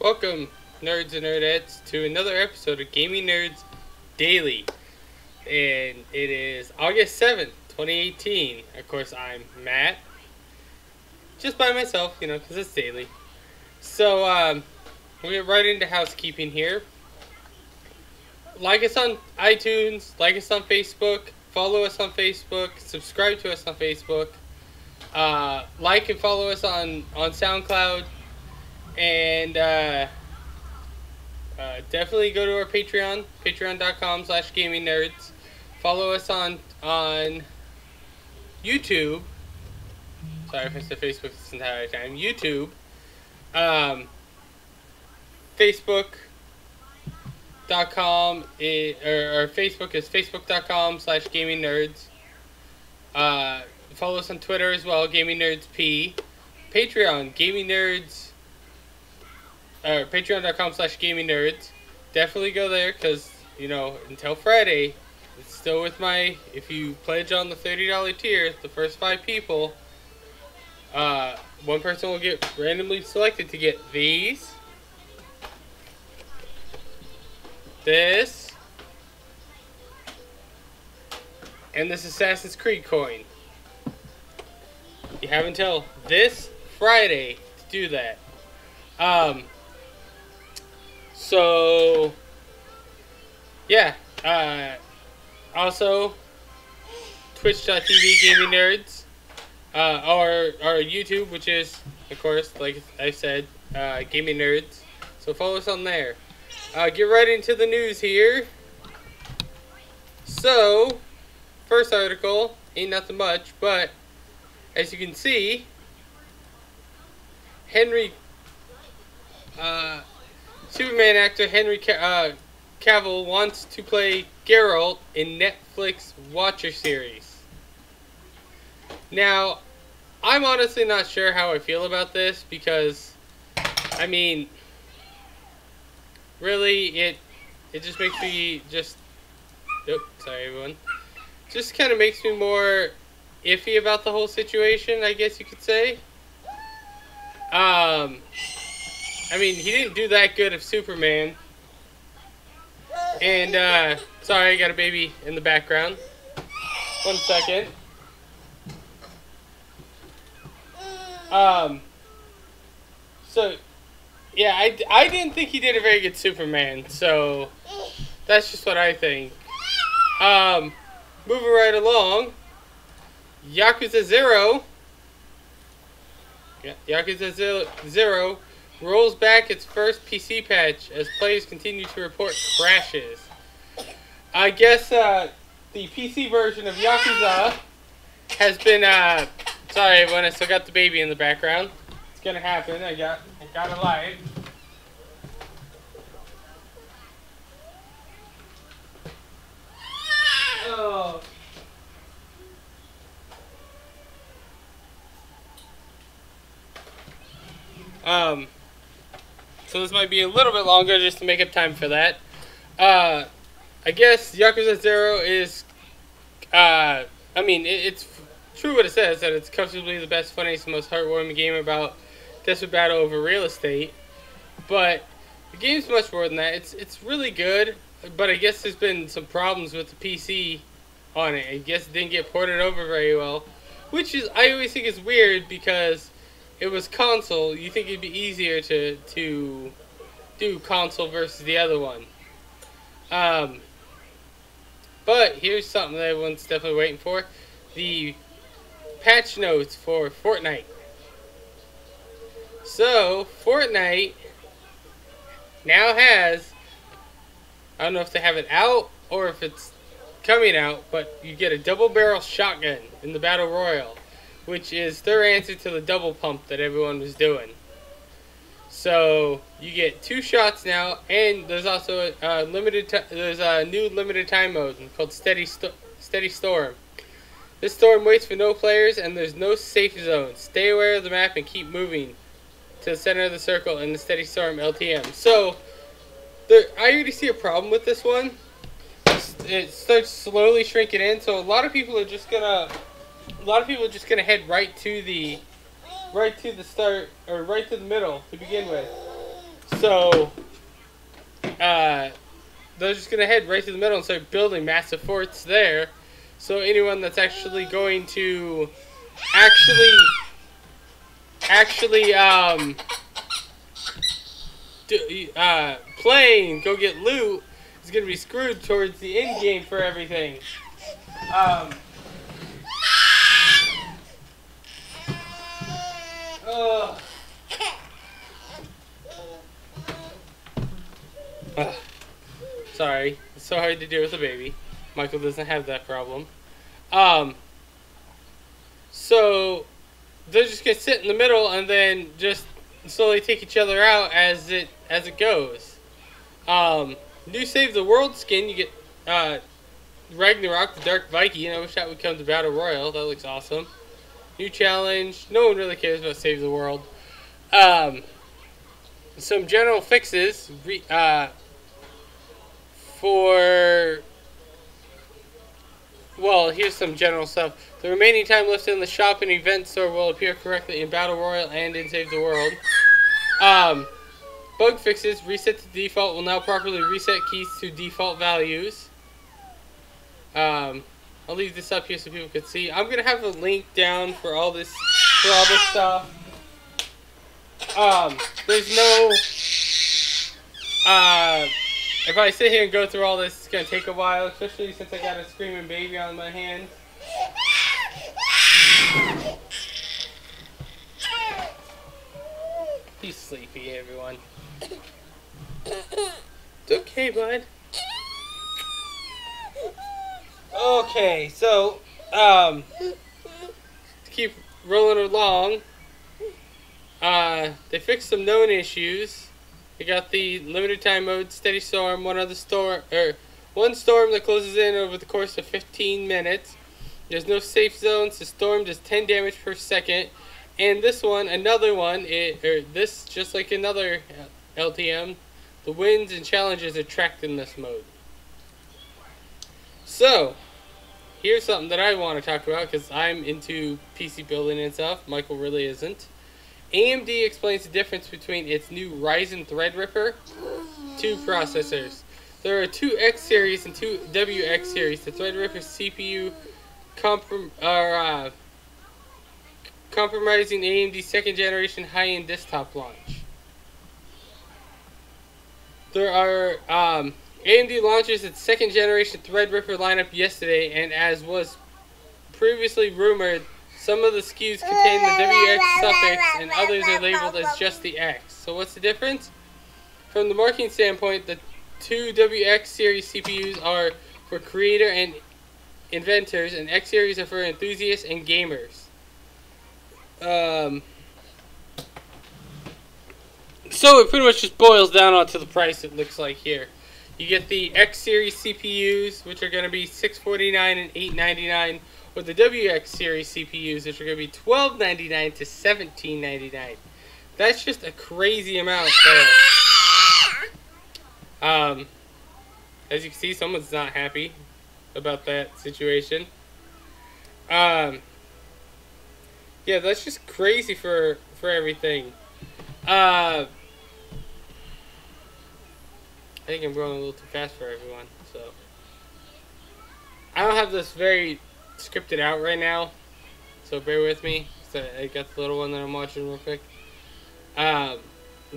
Welcome, Nerds and Nerdettes, to another episode of Gaming Nerds Daily. And it is August 7th, 2018. Of course, I'm Matt. Just by myself, because it's daily. So, we'll get right into housekeeping here. Like us on iTunes, like us on Facebook, follow us on Facebook, subscribe to us on Facebook, like and follow us on SoundCloud, and definitely go to our Patreon, patreon.com/gamingnerds. Follow us on YouTube. Sorry if I said Facebook this entire time. YouTube. Facebook.com or Facebook is facebook.com/gamingnerds. Follow us on Twitter as well, GamingNerdsP. Patreon, GamingNerds, or patreon.com/gamingnerds. Definitely go there because, until Friday, it's still with if you pledge on the $30 tier, the first 5 people, one person will get randomly selected to get these, this, and this Assassin's Creed coin. You have until this Friday to do that. So, yeah. Also, twitch.tv Gaming Nerds. Our YouTube, which is, of course, like I said, Gaming Nerds. So follow us on there. Get right into the news here. So, first article, ain't nothing much, but as you can see, Superman actor Henry Cavill wants to play Geralt in Netflix Watcher series. Now, I'm honestly not sure how I feel about this because, really, it just makes me sorry everyone. Just kind of makes me more iffy about the whole situation, I guess you could say. He didn't do that good of Superman. And, sorry, I got a baby in the background. 1 second. So, yeah, I didn't think he did a very good Superman, so that's just what I think. Moving right along, Yakuza 0. Yeah, Yakuza 0 rolls back its first PC patch as players continue to report crashes. I guess the PC version of Yakuza has been sorry everyone, I still got the baby in the background. It's gonna happen. I got a light. Oh. So this might be a little bit longer just to make up time for that. I guess Yakuza 0 is, it's true what it says, that it's comfortably the best, funniest, and most heartwarming game about desperate battle over real estate. But the game's much more than that. It's really good, but I guess there's been some problems with the PC on it. I guess it didn't get ported over very well, which is, I always think is weird because it was console. You think it'd be easier to do console versus the other one. But here's something that everyone's definitely waiting for. The patch notes for Fortnite. So, Fortnite now has, I don't know if they have it out or if it's coming out, but you get a double barrel shotgun in the Battle Royale, which is their answer to the double pump that everyone was doing. So you get 2 shots now, and there's also a new limited time mode called Steady Storm. This storm waits for no players, and there's no safe zone. Stay aware of the map and keep moving to the center of the circle in the Steady Storm LTM. So I already see a problem with this one. It starts slowly shrinking in, so a lot of people are just gonna head right to the start, or right to the middle to begin with. So, they're just gonna head right to the middle and start building massive forts there. So anyone that's actually going to play and go get loot is gonna be screwed towards the end game for everything. Sorry, it's so hard to deal with a baby. Michael doesn't have that problem. So they're just gonna sit in the middle and then just slowly take each other out as it goes. New Save the World skin, you get Ragnarok, the Dark Viking. I wish that would come to Battle Royale. That looks awesome. New challenge. No one really cares about Save the World. Some general fixes well, here's some general stuff. The remaining time listed in the shop and event store will appear correctly in Battle Royale and in Save the World. Bug fixes. Reset to default will now properly reset keys to default values. I'll leave this up here so people can see. I'm gonna have a link down for all this stuff. There's no if I sit here and go through all this, it's gonna take a while, especially since I got a screaming baby on my hands. He's sleepy, everyone. It's okay, bud. Okay, so to keep rolling along, they fixed some known issues. They got the limited time mode, steady storm, one storm that closes in over the course of 15 minutes. There's no safe zones. The storm does 10 damage per second. And this one, this just like another LTM, the wins and challenges are tracked in this mode. So, here's something that I want to talk about because I'm into PC building and stuff. Michael really isn't. AMD explains the difference between its new Ryzen Threadripper 2 processors. There are two X series and two WX series. The Threadripper CPU compromising AMD's second generation high-end desktop launch. There are AMD launches its second generation Threadripper lineup yesterday, and as was previously rumored, some of the SKUs contain the WX suffix and others are labeled as just the X. So what's the difference? From the marketing standpoint, the two WX series CPUs are for creator and inventors, and X series are for enthusiasts and gamers. So it pretty much just boils down onto the price, it looks like here. You get the X series CPUs, which are going to be $649 and $899, with the WX series CPUs, which are going to be $1299 to $1799. That's just a crazy amount there. As you can see, someone's not happy about that situation. Yeah, that's just crazy for everything. I think I'm going a little too fast for everyone, so I don't have this very scripted out right now, so bear with me. So I got the little one that I'm watching real quick. It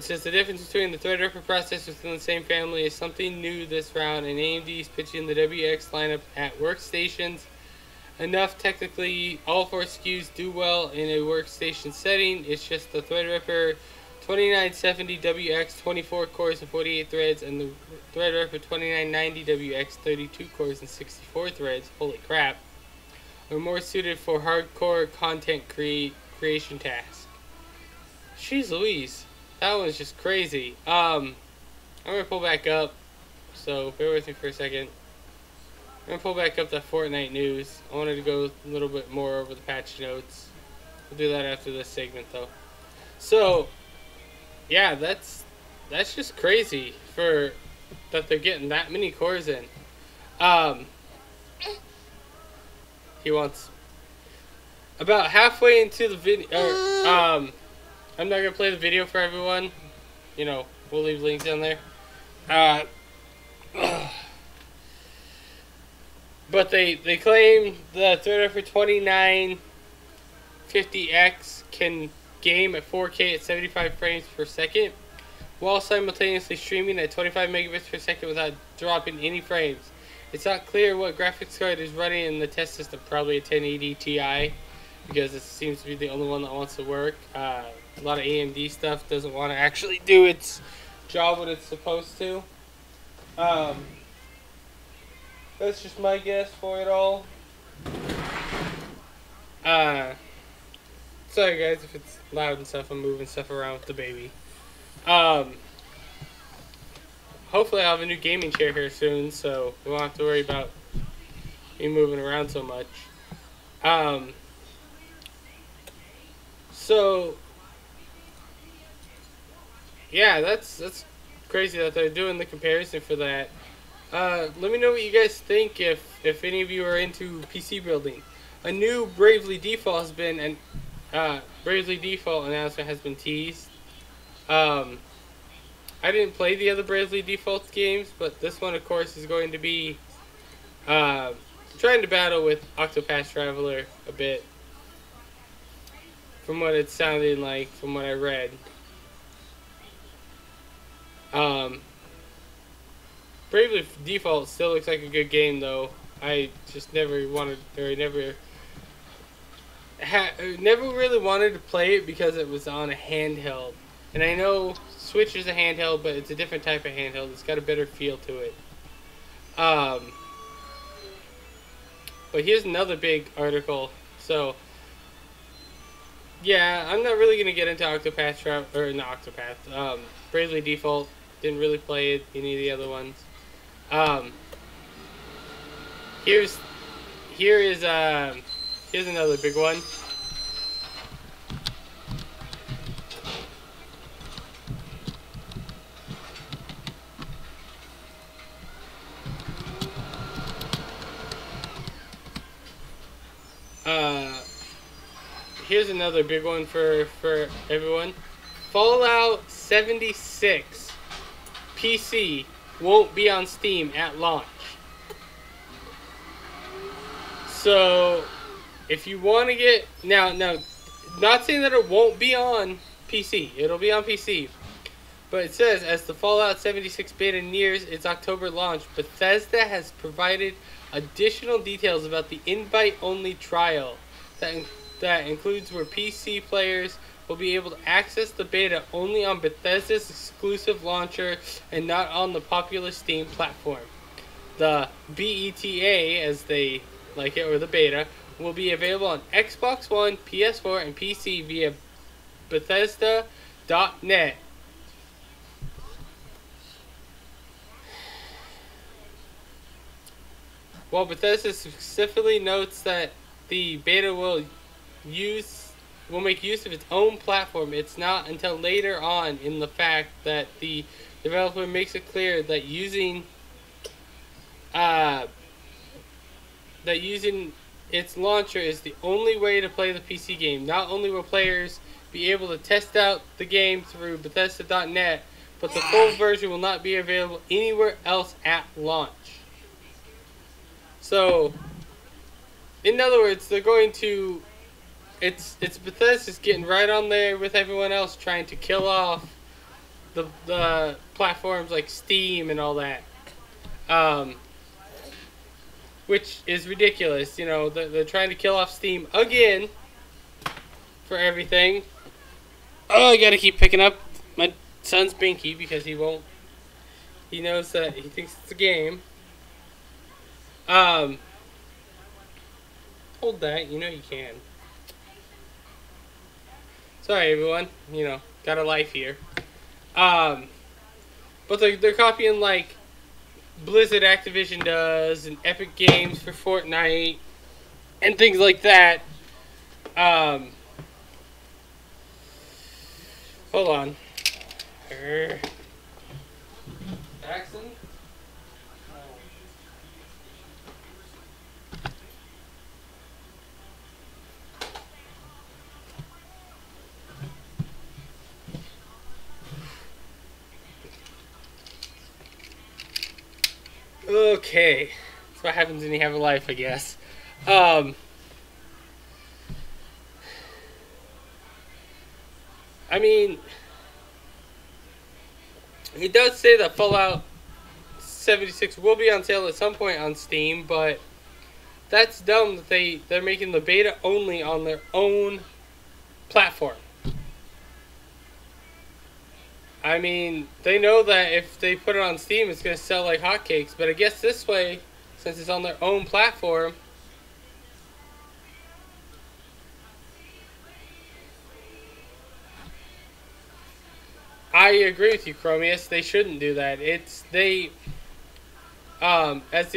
says the difference between the Threadripper processors within the same family is something new this round, and AMD is pitching the WX lineup at workstations. Enough technically, all four SKUs do well in a workstation setting. It's just the Threadripper 2970 WX 24 cores and 48 threads, and the Threadripper 2990 WX 32 cores and 64 threads. Holy crap! Are more suited for hardcore content creation tasks. Jeez Louise, that one's just crazy. I'm gonna pull back up, so bear with me for a second. I'm gonna pull back up the Fortnite news. I wanted to go a little bit more over the patch notes. We'll do that after this segment, though. So, yeah, that's just crazy for that they're getting that many cores in. He wants about halfway into the video. I'm not gonna play the video for everyone. You know, We'll leave links down there. Uh, but they claim the Threadripper 2950X can game at 4K at 75 frames per second, while simultaneously streaming at 25 megabits per second without dropping any frames. It's not clear what graphics card is running in the test system, probably a 1080 Ti, because it seems to be the only one that wants to work. A lot of AMD stuff doesn't want to actually do its job what it's supposed to. That's just my guess for it all. Sorry guys if it's loud and stuff, I'm moving stuff around with the baby. Hopefully I'll have a new gaming chair here soon, so we won't have to worry about me moving around so much. So yeah, that's crazy that they're doing the comparison for that. Let me know what you guys think if any of you are into PC building. A new Bravely Default has been Bravely Default announcement has been teased. I didn't play the other Bravely Default games, but this one, of course, is going to be trying to battle with Octopath Traveler a bit, from what it's sounding like, from what I read. Bravely Default still looks like a good game, though. I just never wanted, or never really wanted to play it because it was on a handheld. And I know Switch is a handheld, but it's a different type of handheld. It's got a better feel to it. But here's another big article. So, yeah, I'm not really going to get into Octopath Traveler, or not Octopath. Bravely Default, didn't really play it, any of the other ones. Here's another big one. Here's another big one for everyone. Fallout 76 PC won't be on Steam at launch. So, if you want to get... Now, not saying that it won't be on PC. It'll be on PC. But it says, as the Fallout 76 beta nears its October launch, Bethesda has provided additional details about the invite-only trial that includes where PC players will be able to access the beta only on Bethesda's exclusive launcher and not on the popular Steam platform. The BETA, as they like it, or the beta, will be available on Xbox One, PS4, and PC via Bethesda.net. While Bethesda specifically notes that the beta will make use of its own platform, it's not until later on in the fact that the developer makes it clear that using its launcher is the only way to play the PC game. Not only will players be able to test out the game through Bethesda.net, but the full version will not be available anywhere else at launch. So, in other words, they're going to... It's Bethesda's getting right on there with everyone else, trying to kill off the platforms like Steam and all that. Which is ridiculous. You know, they're trying to kill off Steam again for everything. Oh, I gotta keep picking up my son's binky because he won't... He knows that he thinks it's a game. Hold that, you know you can. Sorry everyone, you know, got a life here. But they're copying like Blizzard Activision does and Epic Games for Fortnite and things like that. Hold on. Jackson? Okay. That's what happens when you have a life, I guess. I mean, it does say that Fallout 76 will be on sale at some point on Steam, but that's dumb that they're making the beta only on their own platform. I mean, they know that if they put it on Steam, it's going to sell like hotcakes, but I guess this way, since it's on their own platform, I agree with you, Chromius. They shouldn't do that. As the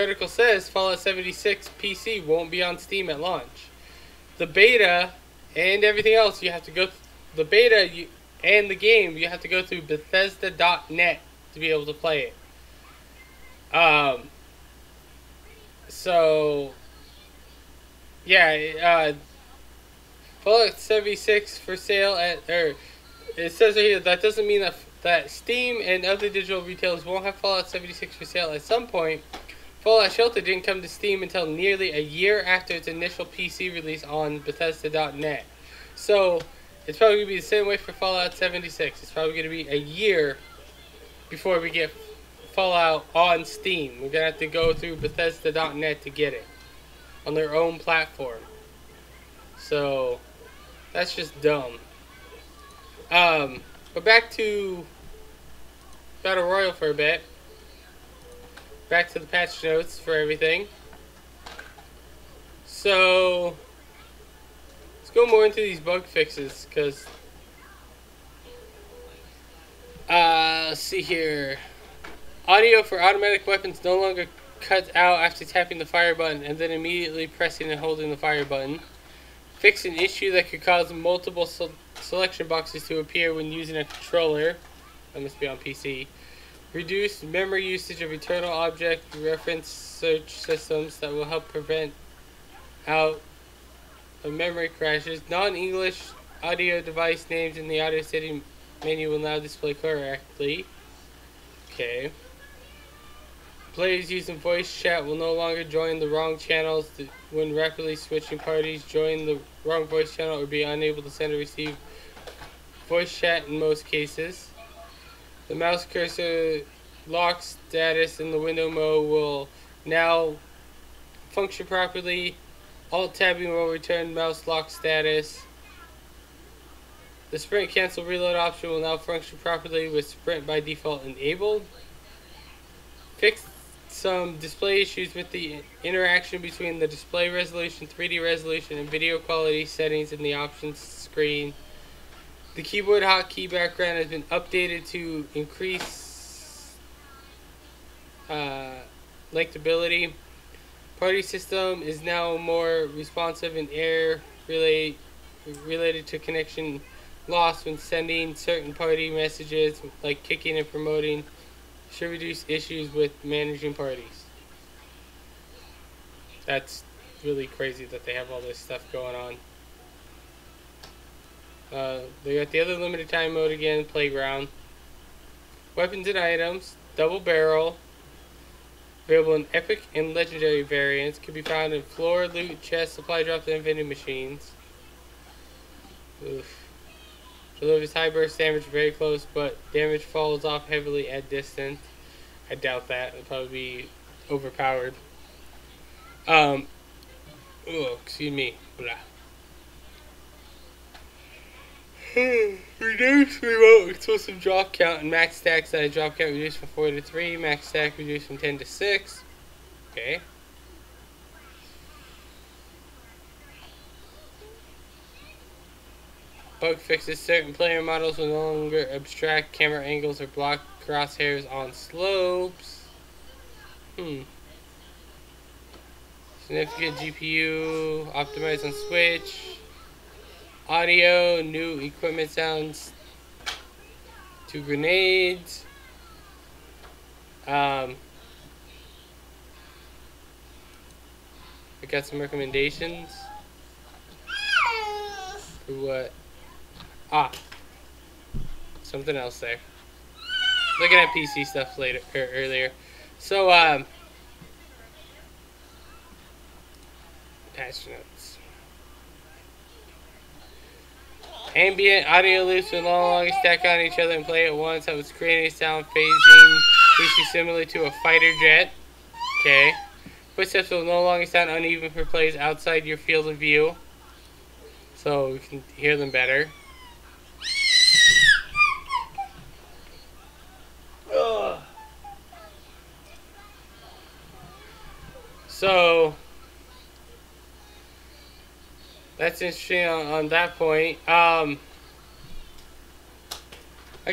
article says, Fallout 76 PC won't be on Steam at launch. The beta and everything else, you have to go. The beta and the game, you have to go through Bethesda.net to be able to play it. So yeah, Fallout 76 for sale it says right here that doesn't mean that Steam and other digital retailers won't have Fallout 76 for sale at some point. Fallout Shelter didn't come to Steam until nearly a year after its initial PC release on Bethesda.net. So it's probably going to be the same way for Fallout 76. It's probably going to be a year before we get Fallout on Steam. We're going to have to go through Bethesda.net to get it on their own platform. So that's just dumb. But back to Battle Royale for a bit. Back to the patch notes for everything. So let's go more into these bug fixes, because let's see here. Audio for automatic weapons no longer cuts out after tapping the fire button and then immediately pressing and holding the fire button. Fix an issue that could cause multiple selection boxes to appear when using a controller. That must be on PC. Reduce memory usage of internal object reference search systems that will help prevent out of memory crashes. Non-English audio device names in the audio setting menu will now display correctly. Okay. Players using voice chat will no longer join the wrong channels when rapidly switching parties. Join the wrong voice channel or be unable to send or receive voice chat in most cases. The mouse cursor lock status in the window mode will now function properly. Alt tabbing will return mouse lock status. The sprint cancel reload option will now function properly with sprint by default enabled. Fix some display issues with the interaction between the display resolution, 3D resolution, and video quality settings in the options screen. The keyboard hotkey background has been updated to increase linkability. Party system is now more responsive and error related to connection loss when sending certain party messages, like kicking and promoting. Should reduce issues with managing parties. That's really crazy that they have all this stuff going on. They got the other limited time mode again, playground. Weapons and items, double barrel, available in epic and legendary variants, can be found in floor, loot, chest, supply drops, and vending machines. Oof. Delivers high burst damage very close, but damage falls off heavily at distance. I doubt that. It'll probably be overpowered. Oh, excuse me. Blah. Reduce remote exclusive drop count and max stack size. Drop count reduced from 4 to 3. Max stack reduced from 10 to 6. Okay. Bug fixes. Certain player models will no longer abstract camera angles or block crosshairs on slopes. Significant GPU. Optimized on Switch. Audio. New equipment sounds to grenades. I got some recommendations. For what? Something else there. Looking at PC stuff earlier. So, Patch notes. Ambient audio loops will no longer stack on each other and play at once. I was creating a sound phasing, which is similar to a fighter jet. Okay. Footsteps will no longer sound uneven for players outside your field of view, so you can hear them better. Ugh. So that's interesting on that point. I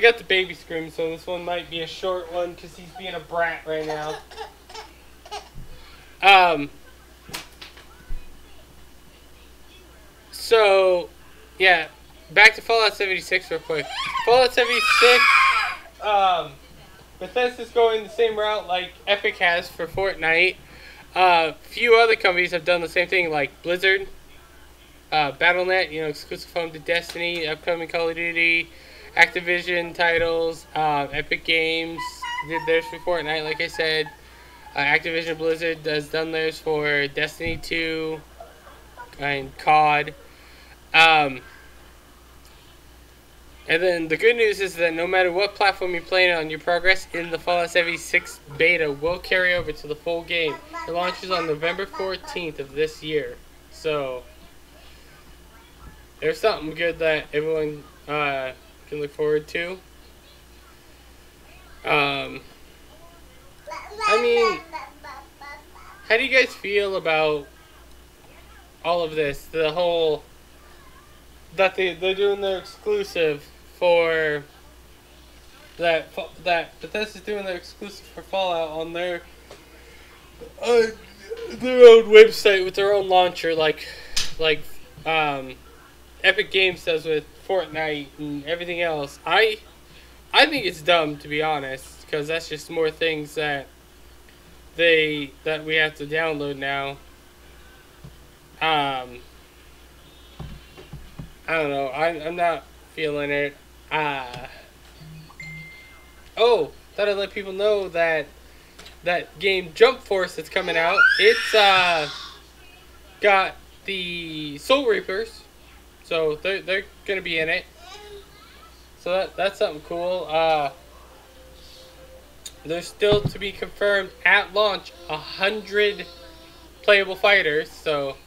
got the baby scream, so this one might be a short one because he's being a brat right now. So, yeah, back to Fallout 76 real quick. Fallout 76, Bethesda's going the same route like Epic has for Fortnite. Few other companies have done the same thing, like Blizzard, Battle.net, you know, exclusive home to Destiny, upcoming Call of Duty, Activision titles, Epic Games did theirs for Fortnite, like I said. Activision Blizzard has done theirs for Destiny 2 and COD. And then the good news is that no matter what platform you're playing on, your progress in the Fallout 76 beta will carry over to the full game. It launches on November 14th of this year. So, there's something good that everyone can look forward to. I mean, how do you guys feel about all of this? The whole that they're doing their exclusive for that Bethesda's doing their exclusive for Fallout on their own website with their own launcher, like Epic Games does with Fortnite and everything else. I think it's dumb, to be honest, because that's just more things that we have to download now. I don't know. I'm not feeling it. Oh, thought I'd let people know that game Jump Force that's coming out. It's got the Soul Reapers, so they're gonna be in it. So that's something cool. There's still to be confirmed at launch 100 playable fighters, so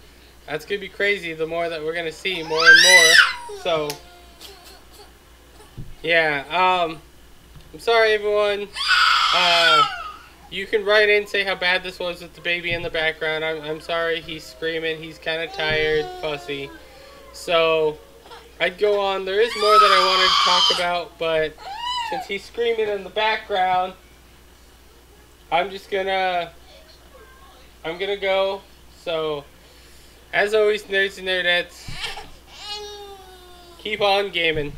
that's gonna be crazy. The more that we're gonna see, more and more. So yeah, I'm sorry everyone. You can write in and say how bad this was with the baby in the background. I'm sorry, he's screaming. He's kind of tired, fussy. So I'd go on. There is more that I wanted to talk about, but since he's screaming in the background, I'm gonna go. So, as always, nerds and nerdettes, keep on gaming.